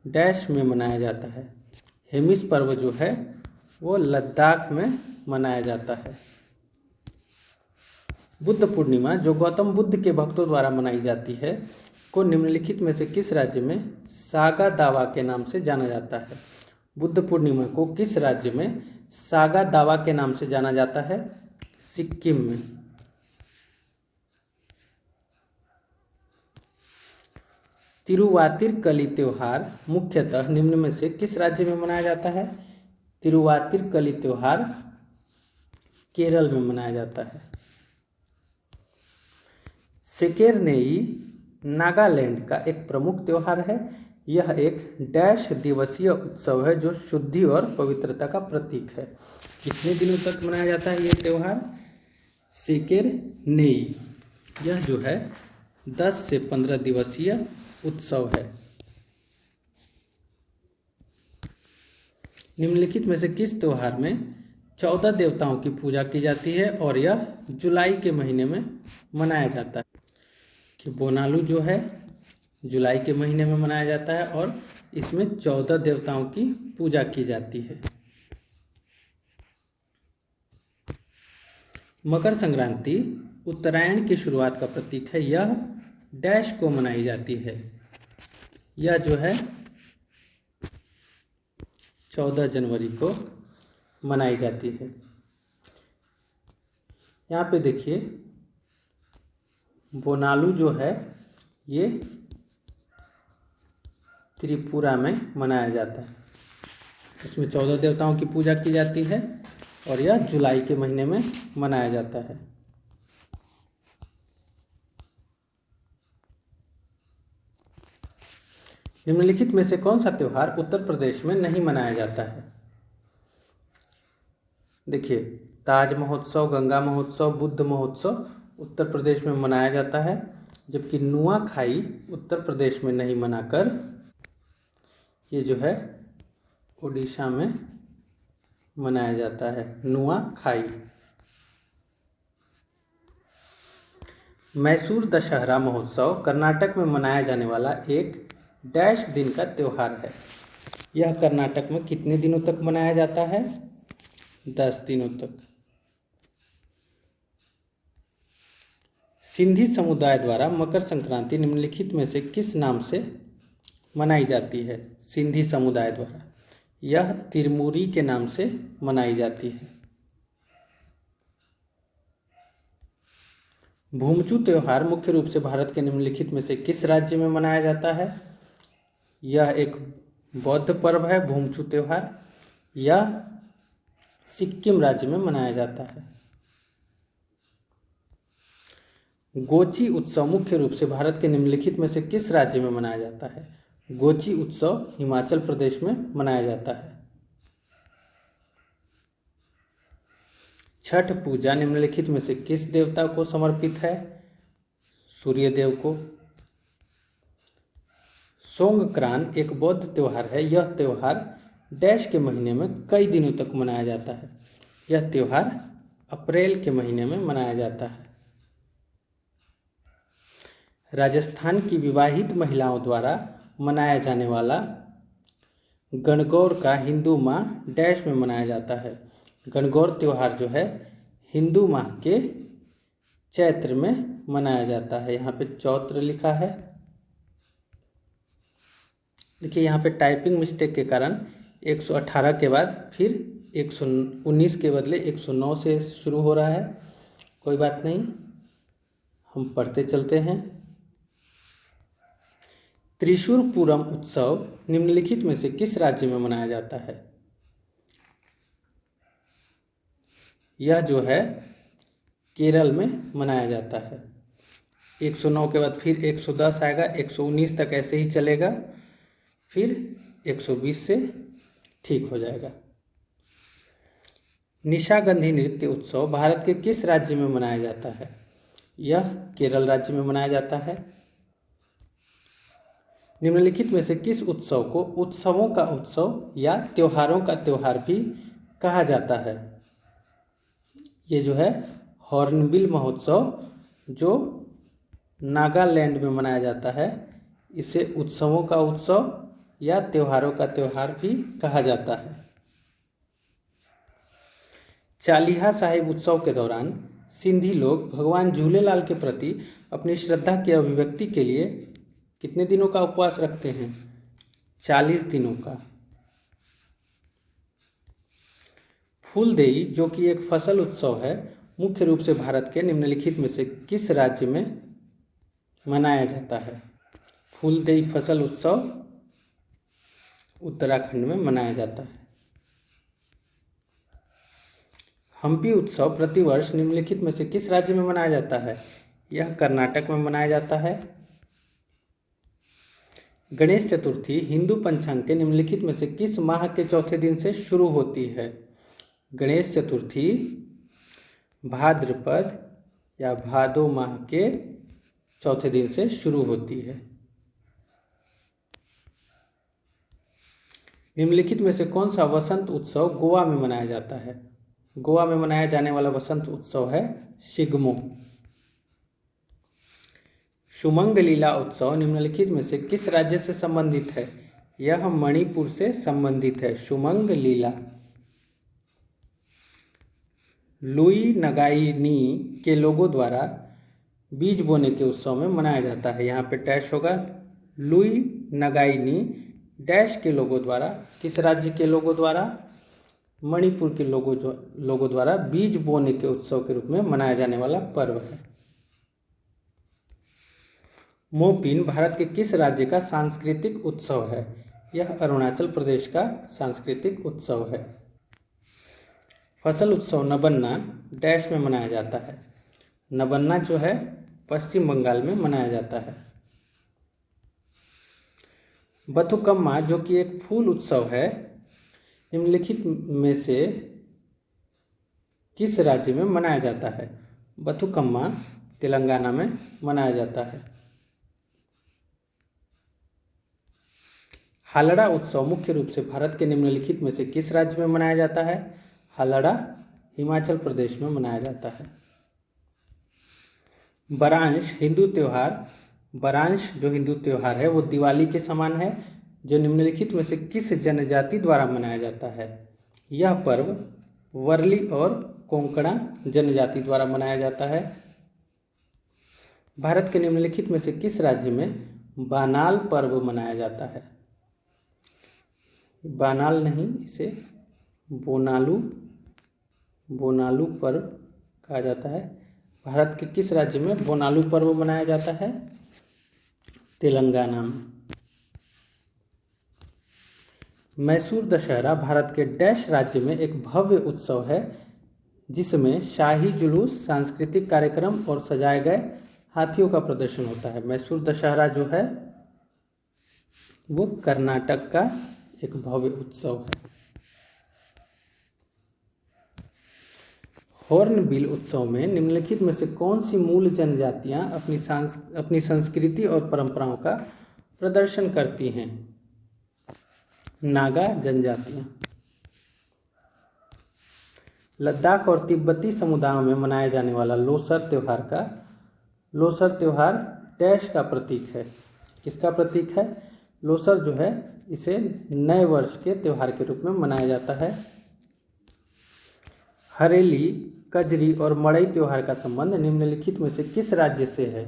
डैश में मनाया जाता है। हेमिस पर्व जो है वो लद्दाख में मनाया जाता है। बुद्ध पूर्णिमा जो गौतम बुद्ध के भक्तों द्वारा मनाई जाती है को निम्नलिखित में से किस राज्य में सागा दावा के नाम से जाना जाता है? बुद्ध पूर्णिमा को किस राज्य में सागा दावा के नाम से जाना जाता है? सिक्किम में। तिरुवातिरकली त्यौहार मुख्यतः निम्न में से किस राज्य में मनाया जाता है? तिरुवातिरकली त्यौहार केरल में मनाया जाता है। सेकेरनेई नागालैंड का एक प्रमुख त्यौहार है। यह एक डैश दिवसीय उत्सव है जो शुद्धि और पवित्रता का प्रतीक है। कितने दिनों तक मनाया जाता है ये त्यौहार? सेकेरनेई, यह जो है 10 से 15 दिवसीय उत्सव है। निम्नलिखित में से किस त्यौहार में 14 देवताओं की पूजा की जाती है और यह जुलाई के महीने में मनाया जाता है? कि बोनालू जो है जुलाई के महीने में मनाया जाता है और इसमें 14 देवताओं की पूजा की जाती है। मकर संक्रांति उत्तरायण की शुरुआत का प्रतीक है। यह डैश को मनाई जाती है। यह जो है 14 जनवरी को मनाई जाती है। यहाँ पे देखिए, बोनालू जो है ये त्रिपुरा में मनाया जाता है। इसमें 14 देवताओं की पूजा की जाती है और यह जुलाई के महीने में मनाया जाता है। निम्नलिखित में से कौन सा त्यौहार उत्तर प्रदेश में नहीं मनाया जाता है? देखिए, ताज महोत्सव, गंगा महोत्सव, बुद्ध महोत्सव उत्तर प्रदेश में मनाया जाता है, जबकि नुआखाई उत्तर प्रदेश में नहीं मनाकर ये जो है उड़ीसा में मनाया जाता है। नुआखाई। मैसूर दशहरा महोत्सव कर्नाटक में मनाया जाने वाला एक डैश दिन का त्यौहार है। यह कर्नाटक में कितने दिनों तक मनाया जाता है? 10 दिनों तक। सिंधी समुदाय द्वारा मकर संक्रांति निम्नलिखित में से किस नाम से मनाई जाती है? सिंधी समुदाय द्वारा यह तिरमूरी के नाम से मनाई जाती है। भूमचू त्योहार मुख्य रूप से भारत के निम्नलिखित में से किस राज्य में मनाया जाता है? यह एक बौद्ध पर्व है। भूमचू त्योहार यह सिक्किम राज्य में मनाया जाता है। गोची उत्सव मुख्य रूप से भारत के निम्नलिखित में से किस राज्य में मनाया जाता है? गोची उत्सव हिमाचल प्रदेश में मनाया जाता है। छठ पूजा निम्नलिखित में से किस देवता को समर्पित है? सूर्य देव को। सोंगक्रान एक बौद्ध त्योहार है। यह त्योहार डैश के महीने में कई दिनों तक मनाया जाता है। यह त्योहार अप्रैल के महीने में मनाया जाता है। राजस्थान की विवाहित महिलाओं द्वारा मनाया जाने वाला गणगौर का हिंदू माह डैश में मनाया जाता है। गणगौर त्योहार जो है हिंदू माह के चैत्र में मनाया जाता है। यहाँ पे चौत्र लिखा है। देखिए यहाँ पे टाइपिंग मिस्टेक के कारण 118 के बाद फिर 119 के बदले 109 से शुरू हो रहा है। कोई बात नहीं, हम पढ़ते चलते हैं। त्रिशूर पूरम उत्सव निम्नलिखित में से किस राज्य में मनाया जाता है? यह जो है केरल में मनाया जाता है। 109 के बाद फिर 110 आएगा, 119 तक ऐसे ही चलेगा, फिर 120 से ठीक हो जाएगा। निशागंधी नृत्य उत्सव भारत के किस राज्य में मनाया जाता है? यह केरल राज्य में मनाया जाता है। निम्नलिखित में से किस उत्सव को उत्सवों का उत्सव या त्योहारों का त्योहार भी कहा जाता है? ये जो है हॉर्नबिल महोत्सव जो नागालैंड में मनाया जाता है, इसे उत्सवों का उत्सव या त्योहारों का त्योहार भी कहा जाता है। चालीहा साहिब उत्सव के दौरान सिंधी लोग भगवान झूलेलाल के प्रति अपनी श्रद्धा की अभिव्यक्ति के लिए कितने दिनों का उपवास रखते हैं? 40 दिनों का। फूलदेई जो कि एक फसल उत्सव है, मुख्य रूप से भारत के निम्नलिखित में से किस राज्य में मनाया जाता है? फूलदेई फसल उत्सव उत्तराखंड में मनाया जाता है। हम्पी उत्सव प्रतिवर्ष निम्नलिखित में से किस राज्य में मनाया जाता है? यह कर्नाटक में मनाया जाता है। गणेश चतुर्थी हिंदू पंचांग के निम्नलिखित में से किस माह के चौथे दिन से शुरू होती है? गणेश चतुर्थी भाद्रपद या भादो माह के चौथे दिन से शुरू होती है। निम्नलिखित में से कौन सा वसंत उत्सव गोवा में मनाया जाता है? गोवा में मनाया जाने वाला वसंत उत्सव है शिग्मो। शुमंग लीला उत्सव निम्नलिखित में से किस राज्य से संबंधित है? यह मणिपुर से संबंधित है। शुमंग लीला लुई नगाइनी के लोगों द्वारा बीज बोने के उत्सव में मनाया जाता है। यहाँ पे डैश होगा। लुई नगाइनी डैश के लोगों द्वारा, किस राज्य के लोगों द्वारा? मणिपुर के लोगों द्वारा बीज बोने के उत्सव के रूप में मनाया जाने वाला पर्व है। मोपिन भारत के किस राज्य का सांस्कृतिक उत्सव है? यह अरुणाचल प्रदेश का सांस्कृतिक उत्सव है। फसल उत्सव नबन्ना डैश में मनाया जाता है। नबन्ना जो है पश्चिम बंगाल में मनाया जाता है। बथुकम्मा जो कि एक फूल उत्सव है, निम्नलिखित में से किस राज्य में मनाया जाता है? बथुकम्मा तेलंगाना में मनाया जाता है। हालड़ा उत्सव मुख्य रूप से भारत के निम्नलिखित में से किस राज्य में मनाया जाता है? हालड़ा हिमाचल प्रदेश में मनाया जाता है। बरांश हिंदू त्योहार, बरांश जो हिंदू त्योहार है वो दिवाली के समान है। जो निम्नलिखित में से किस जनजाति द्वारा मनाया जाता है? यह पर्व वर्ली और कोंकणा जनजाति द्वारा मनाया जाता है। भारत के निम्नलिखित में से किस राज्य में बानाल पर्व मनाया जाता है? बानाल नहीं, इसे बोनालू पर्व कहा जाता है। भारत के किस राज्य में बोनालू पर्व मनाया जाता है? तेलंगाना में। मैसूर दशहरा भारत के डैश राज्य में एक भव्य उत्सव है जिसमें शाही जुलूस, सांस्कृतिक कार्यक्रम और सजाए गए हाथियों का प्रदर्शन होता है। मैसूर दशहरा जो है वो कर्नाटक का एक भव्य उत्सव है। हॉर्नबिल उत्सव में निम्नलिखित में से कौन सी मूल जनजातियां अपनी संस्कृति और परंपराओं का प्रदर्शन करती हैं? नागा जनजातियां। लद्दाख और तिब्बती समुदायों में मनाए जाने वाला लोसर त्योहार डैश का प्रतीक है। किसका प्रतीक है? लोसर जो है इसे नए वर्ष के त्योहार के रूप में मनाया जाता है। हरेली, कजरी और मड़ई त्योहार का संबंध निम्नलिखित में से किस राज्य से है?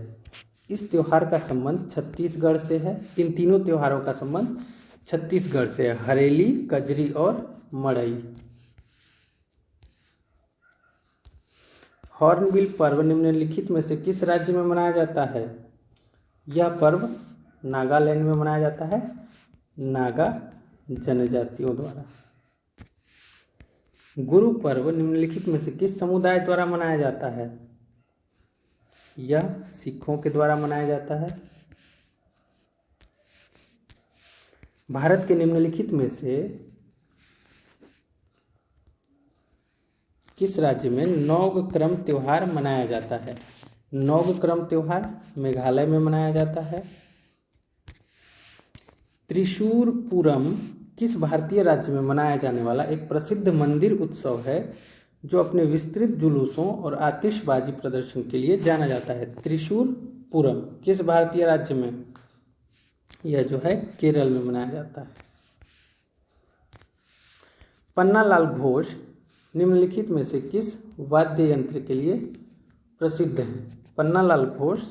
इस त्योहार का संबंध छत्तीसगढ़ से है। इन तीनों त्योहारों का संबंध छत्तीसगढ़ से है, हरेली, कजरी और मड़ई। हॉर्नबिल पर्व निम्नलिखित में से किस राज्य में मनाया जाता है? यह पर्व नागालैंड में मनाया जाता है, नागा जनजातियों द्वारा। गुरु पर्व निम्नलिखित में से किस समुदाय द्वारा मनाया जाता है? यह सिखों के द्वारा मनाया जाता है। भारत के निम्नलिखित में से किस राज्य में नौगक्रम त्योहार मनाया जाता है? नौगक्रम त्योहार मेघालय में मनाया जाता है। त्रिशूरपुरम किस भारतीय राज्य में मनाया जाने वाला एक प्रसिद्ध मंदिर उत्सव है जो अपने विस्तृत जुलूसों और आतिशबाजी प्रदर्शन के लिए जाना जाता है? त्रिशूरपुरम किस भारतीय राज्य में? यह जो है केरल में मनाया जाता है। पन्नालाल घोष निम्नलिखित में से किस वाद्य यंत्र के लिए प्रसिद्ध हैं? पन्नालाल घोष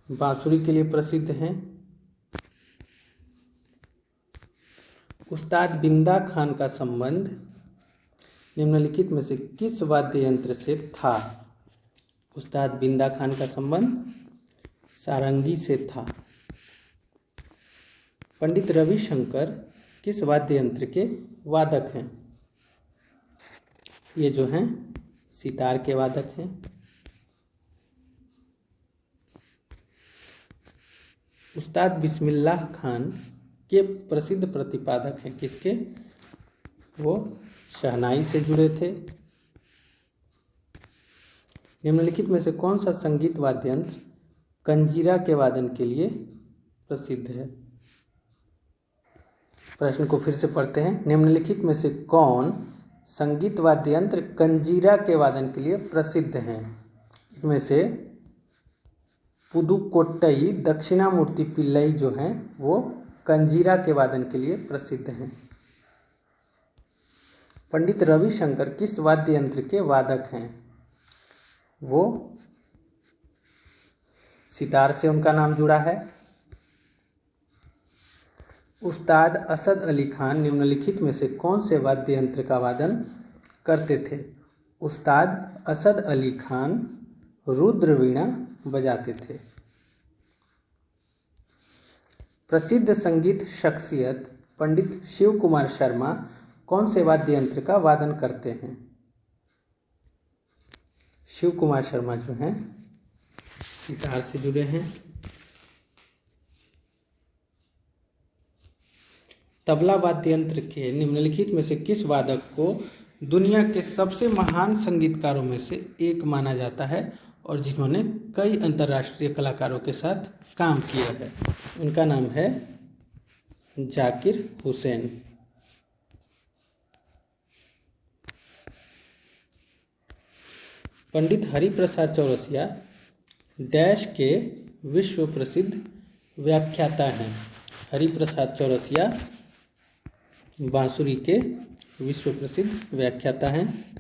बांसुरी के लिए प्रसिद्ध हैं। उस्ताद बिंदा खान का संबंध निम्नलिखित में से किस वाद्य यंत्र से था? उस्ताद बिंदा खान का संबंध सारंगी से था। पंडित रविशंकर किस वाद्य यंत्र के वादक हैं? ये जो हैं सितार के वादक हैं। उस्ताद बिस्मिल्लाह खान के प्रसिद्ध प्रतिपादक हैं किसके? वो शहनाई से जुड़े थे। निम्नलिखित में से कौन सा संगीत वाद्य यंत्र कंजीरा के वादन के लिए प्रसिद्ध है? प्रश्न को फिर से पढ़ते हैं। निम्नलिखित में से कौन संगीत वाद्य यंत्र कंजीरा के वादन के लिए प्रसिद्ध हैं? इनमें से पुदुकोट्टई दक्षिणामूर्ति पिल्लई जो हैं वो कंजीरा के वादन के लिए प्रसिद्ध हैं। पंडित रविशंकर किस वाद्य यंत्र के वादक हैं? वो सितार से उनका नाम जुड़ा है। उस्ताद असद अली खान निम्नलिखित में से कौन से वाद्य यंत्र का वादन करते थे? उस्ताद असद अली खान रुद्रवीणा बजाते थे। प्रसिद्ध संगीत शख्सियत पंडित शिव कुमार शर्मा कौन से वाद्य यंत्र का वादन करते हैं? शिव कुमार शर्मा जो हैं सितार से जुड़े हैं। तबला वाद्य यंत्र के निम्नलिखित में से किस वादक को दुनिया के सबसे महान संगीतकारों में से एक माना जाता है और जिन्होंने कई अंतर्राष्ट्रीय कलाकारों के साथ काम किया है? उनका नाम है जाकिर हुसैन। पंडित हरिप्रसाद चौरसिया डैश के विश्व प्रसिद्ध व्याख्याता हैं। हरिप्रसाद चौरसिया बांसुरी के विश्व प्रसिद्ध व्याख्याता हैं।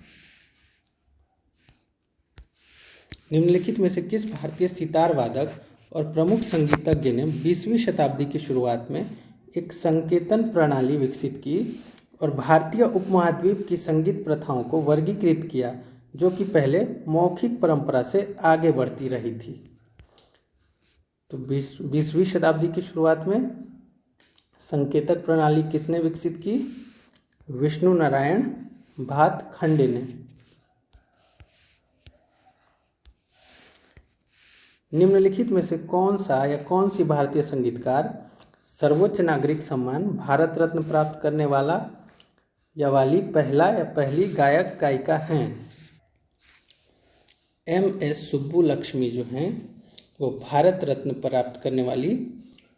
निम्नलिखित में से किस भारतीय सितार वादक और प्रमुख संगीतज्ञ ने 20वीं शताब्दी की शुरुआत में एक संकेतन प्रणाली विकसित की और भारतीय उपमहाद्वीप की संगीत प्रथाओं को वर्गीकृत किया, जो कि पहले मौखिक परंपरा से आगे बढ़ती रही थी? तो 20वीं शताब्दी की शुरुआत में संकेतक प्रणाली किसने विकसित की? विष्णु नारायण भातखंडे ने। निम्नलिखित में से कौन सा या कौन सी भारतीय संगीतकार सर्वोच्च नागरिक सम्मान भारत रत्न प्राप्त करने वाला या वाली पहला या पहली गायक गायिका हैं? MS सुब्बुलक्ष्मी जो हैं वो भारत रत्न प्राप्त करने वाली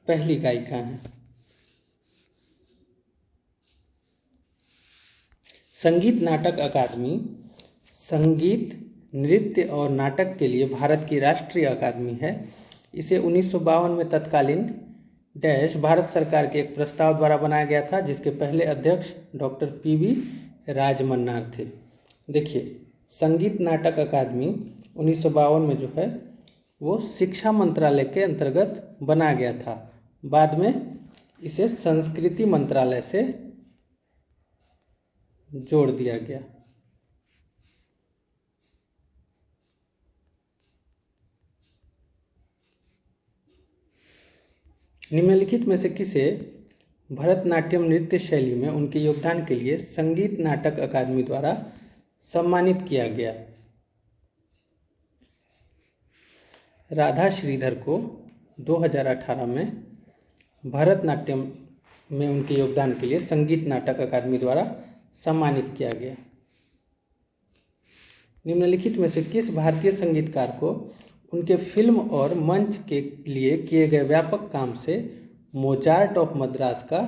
पहली गायिका हैं। संगीत नाटक अकादमी संगीत, नृत्य और नाटक के लिए भारत की राष्ट्रीय अकादमी है। इसे 1952 में तत्कालीन भारत सरकार के एक प्रस्ताव द्वारा बनाया गया था, जिसके पहले अध्यक्ष डॉक्टर PV राजमन्नार थे। देखिए, संगीत नाटक अकादमी 1952 में जो है वो शिक्षा मंत्रालय के अंतर्गत बनाया गया था। बाद में इसे संस्कृति मंत्रालय से जोड़ दिया गया। निम्नलिखित में से किसे भरतनाट्यम नृत्य शैली में उनके योगदान के लिए संगीत नाटक अकादमी द्वारा सम्मानित किया गया? राधा श्रीधर को 2018 में भरतनाट्यम में उनके योगदान के लिए संगीत नाटक अकादमी द्वारा सम्मानित किया गया। निम्नलिखित में से किस भारतीय संगीतकार को उनके फिल्म और मंच के लिए किए गए व्यापक काम से मोजार्ट ऑफ मद्रास का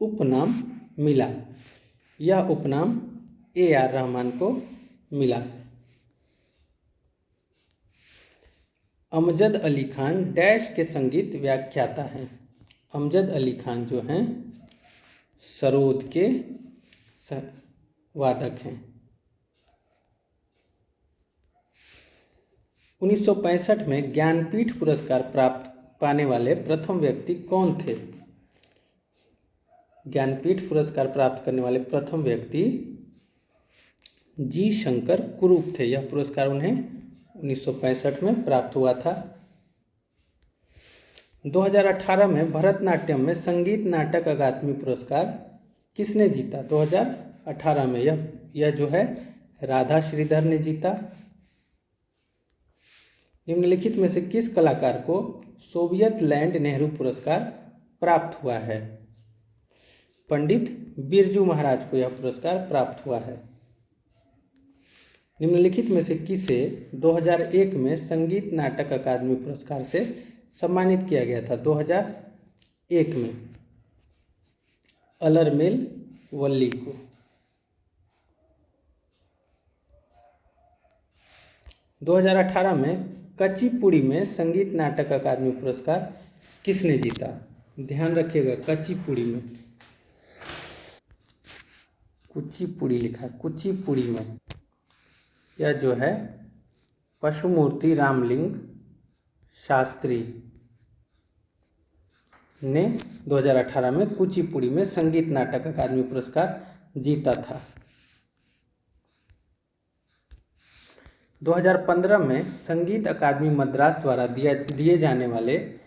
उपनाम मिला? यह उपनाम AR रहमान को मिला। अमजद अली खान डैश के संगीत व्याख्याता हैं। अमजद अली खान जो हैं सरोद के वादक हैं। 1965 में ज्ञानपीठ पुरस्कार प्राप्त पाने वाले प्रथम व्यक्ति कौन थे? ज्ञानपीठ पुरस्कार प्राप्त करने वाले प्रथम व्यक्ति G. शंकर कुरूप थे। यह पुरस्कार उन्हें 1965 में प्राप्त हुआ था। 2018 में भरतनाट्यम में संगीत नाटक अकादमी पुरस्कार किसने जीता? 2018 में यह जो है राधा श्रीधर ने जीता। निम्नलिखित में से किस कलाकार को सोवियत लैंड नेहरू पुरस्कार प्राप्त हुआ है? पंडित बिरजू महाराज को यह पुरस्कार प्राप्त हुआ है। निम्नलिखित में से किसे 2001 में संगीत नाटक अकादमी पुरस्कार से सम्मानित किया गया था? 2001 में अलरमेल वल्ली को। – 2018 में कुचिपुड़ी में संगीत नाटक अकादमी पुरस्कार किसने जीता? ध्यान रखिएगा, कुचिपुड़ी में, कुचिपुड़ी लिखा, कुचिपुड़ी में। यह जो है पशुमूर्ति रामलिंग शास्त्री ने 2018 में कुचिपुड़ी में संगीत नाटक अकादमी पुरस्कार जीता था। 2015 में संगीत अकादमी मद्रास द्वारा दिए जाने वाले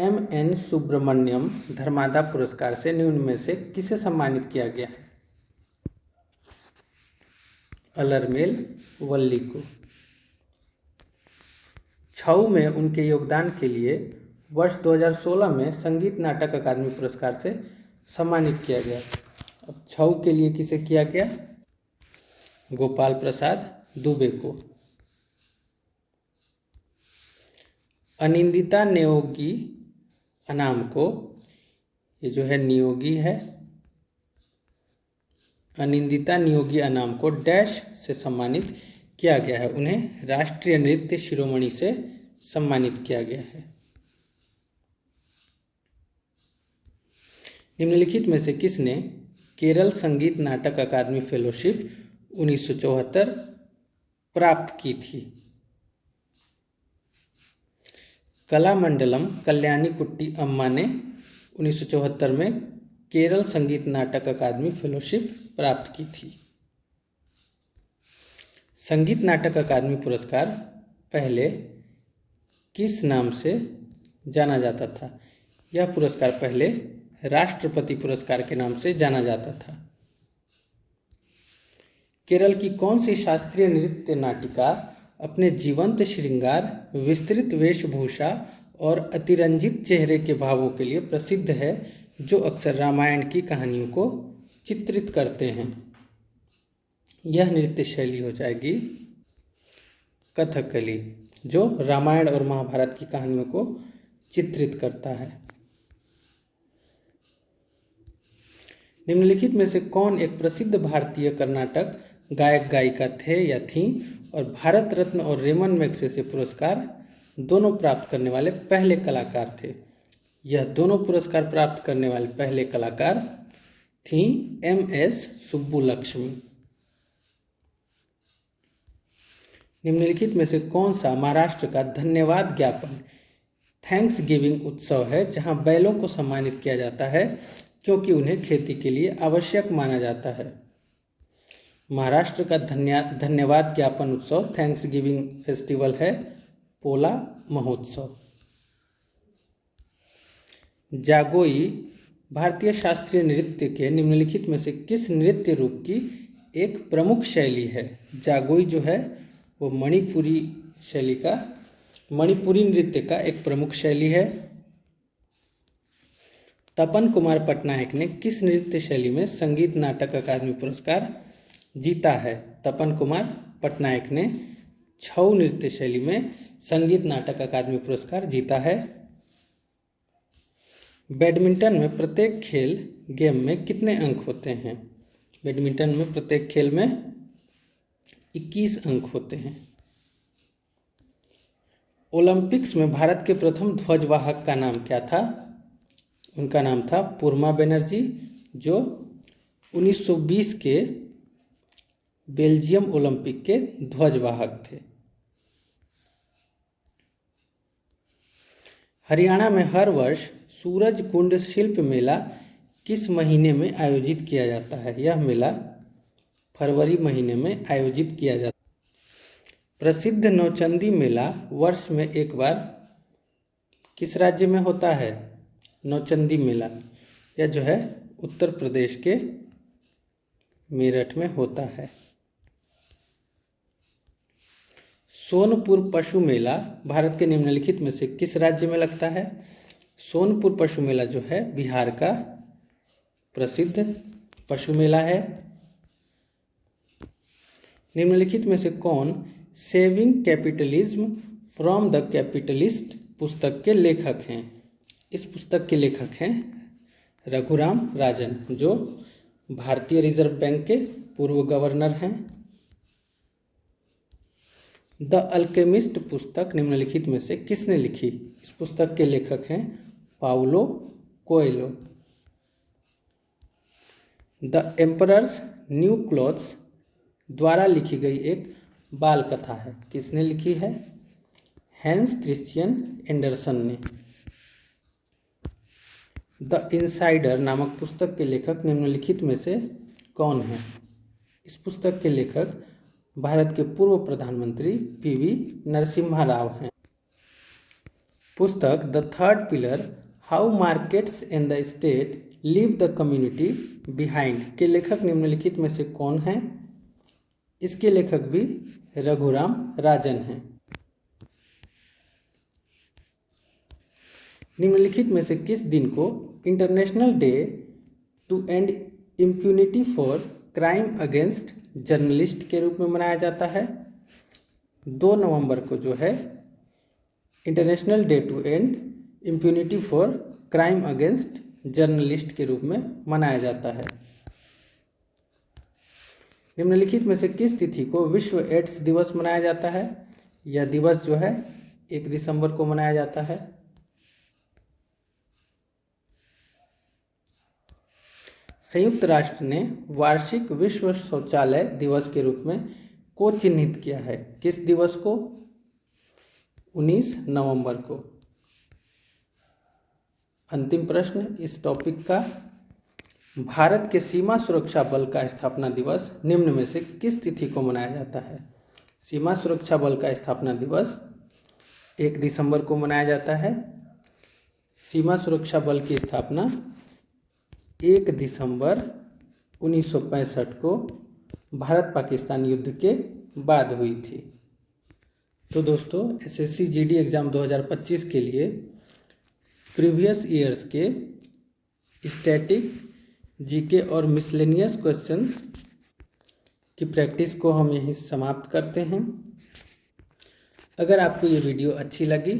MN सुब्रमण्यम धर्मादा पुरस्कार से निम्न में से किसे सम्मानित किया गया? अलरमेल वल्ली को। छऊ में उनके योगदान के लिए वर्ष 2016 में संगीत नाटक अकादमी पुरस्कार से सम्मानित किया गया। अब छऊ के लिए किसे किया गया? गोपाल प्रसाद दुबे को। अनिंदिता नियोगी अनाम को, ये जो है नियोगी है, अनिंदिता नियोगी अनाम को डैश से सम्मानित किया गया है। उन्हें राष्ट्रीय नृत्य शिरोमणि से सम्मानित किया गया है। निम्नलिखित में से किसने केरल संगीत नाटक अकादमी फेलोशिप 1974 प्राप्त की थी? कलामंडलम कल्याणी कुट्टी अम्मा ने 1974 में केरल संगीत नाटक अकादमी फेलोशिप प्राप्त की थी। संगीत नाटक अकादमी पुरस्कार पहले किस नाम से जाना जाता था? यह पुरस्कार पहले राष्ट्रपति पुरस्कार के नाम से जाना जाता था। केरल की कौन सी शास्त्रीय नृत्य नाटिका अपने जीवंत श्रृंगार, विस्तृत वेशभूषा और अतिरंजित चेहरे के भावों के लिए प्रसिद्ध है, जो अक्सर रामायण की कहानियों को चित्रित करते हैं? यह नृत्य शैली हो जाएगी कथकली, जो रामायण और महाभारत की कहानियों को चित्रित करता है। निम्नलिखित में से कौन एक प्रसिद्ध भारतीय कर्नाटक गायक गायिका थे या थीं और भारत रत्न और रेमन मैग्सेसे पुरस्कार दोनों प्राप्त करने वाले पहले कलाकार थे? यह दोनों पुरस्कार प्राप्त करने वाले पहले कलाकार थीं MS सुब्बुलक्ष्मी। निम्नलिखित में से कौन सा महाराष्ट्र का धन्यवाद ज्ञापन थैंक्स गिविंग उत्सव है जहां बैलों को सम्मानित किया जाता है क्योंकि उन्हें खेती के लिए आवश्यक माना जाता है? महाराष्ट्र का धन्यवाद ज्ञापन उत्सव थैंक्स गिविंग फेस्टिवल है पोला महोत्सव। जागोई भारतीय शास्त्रीय नृत्य के निम्नलिखित में से किस नृत्य रूप की एक प्रमुख शैली है? जागोई जो है वो मणिपुरी नृत्य का एक प्रमुख शैली है। तपन कुमार पटनायक ने किस नृत्य शैली में संगीत नाटक अकादमी पुरस्कार जीता है? तपन कुमार पटनायक ने छऊ नृत्य शैली में संगीत नाटक अकादमी पुरस्कार जीता है। बैडमिंटन में प्रत्येक गेम में कितने अंक होते हैं? बैडमिंटन में प्रत्येक खेल में 21 अंक होते हैं। ओलंपिक्स में भारत के प्रथम ध्वजवाहक का नाम क्या था? उनका नाम था पूर्मा बनर्जी, जो 1920 के बेल्जियम ओलंपिक के ध्वजवाहक थे। हरियाणा में हर वर्ष सूरज कुंड शिल्प मेला किस महीने में आयोजित किया जाता है? यह मेला फरवरी महीने में आयोजित किया जाता है। प्रसिद्ध नौचंदी मेला वर्ष में एक बार किस राज्य में होता है? नौचंदी मेला यह जो है उत्तर प्रदेश के मेरठ में होता है। सोनपुर पशु मेला भारत के निम्नलिखित में से किस राज्य में लगता है? सोनपुर पशु मेला जो है बिहार का प्रसिद्ध पशु मेला है। निम्नलिखित में से कौन saving capitalism from the capitalist पुस्तक के लेखक हैं? इस पुस्तक के लेखक हैं रघुराम राजन, जो भारतीय रिजर्व बैंक के पूर्व गवर्नर हैं। द अल्केमिस्ट पुस्तक निम्नलिखित में से किसने लिखी? इस पुस्तक के लेखक हैं Paulo Coelho. The emperors new clothes द्वारा लिखी गई एक बाल कथा है, किसने लिखी है? हैंस क्रिश्चियन एंडरसन ने। द इनसाइडर नामक पुस्तक के लेखक निम्नलिखित में से कौन है? इस पुस्तक के लेखक भारत के पूर्व प्रधानमंत्री PV नरसिम्हा राव हैं। पुस्तक the third pillar how markets and the state leave the community behind के लेखक निम्नलिखित में से कौन हैं? इसके लेखक भी रघुराम राजन हैं। निम्नलिखित में से किस दिन को international day to end impunity for crime against journalist के रूप में मनाया जाता है? 2 नवंबर को जो है international day to end impunity for crime against journalist के रूप में मनाया जाता है। निम्नलिखित में से किस तिथि को विश्व एड्स दिवस मनाया जाता है? यह दिवस जो है 1 दिसंबर को मनाया जाता है। संयुक्त राष्ट्र ने वार्षिक विश्व शौचालय दिवस के रूप में को चिन्हित किया है? किस दिवस को? 19 नवंबर को। अंतिम प्रश्न इस टॉपिक का, भारत के सीमा सुरक्षा बल का स्थापना दिवस निम्न में से किस तिथि को मनाया जाता है? सीमा सुरक्षा बल का स्थापना दिवस 1 दिसंबर को मनाया जाता है। सीमा सुरक्षा बल की स्थापना 1 दिसंबर 1965 को भारत पाकिस्तान युद्ध के बाद हुई थी। तो दोस्तों, एसएससी जीडी एग्ज़ाम 2025 के लिए प्रीवियस ईयर्स के स्टैटिक, जीके और मिसलेनियस क्वेश्चंस की प्रैक्टिस को हम यहीं समाप्त करते हैं। अगर आपको ये वीडियो अच्छी लगी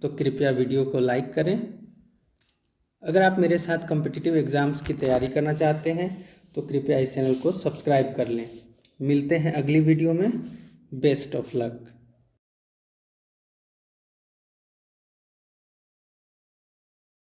तो कृपया वीडियो को लाइक करें। अगर आप मेरे साथ कॉम्पिटिटिव एग्ज़ाम्स की तैयारी करना चाहते हैं तो कृपया इस चैनल को सब्सक्राइब कर लें। मिलते हैं अगली वीडियो में। Best of luck.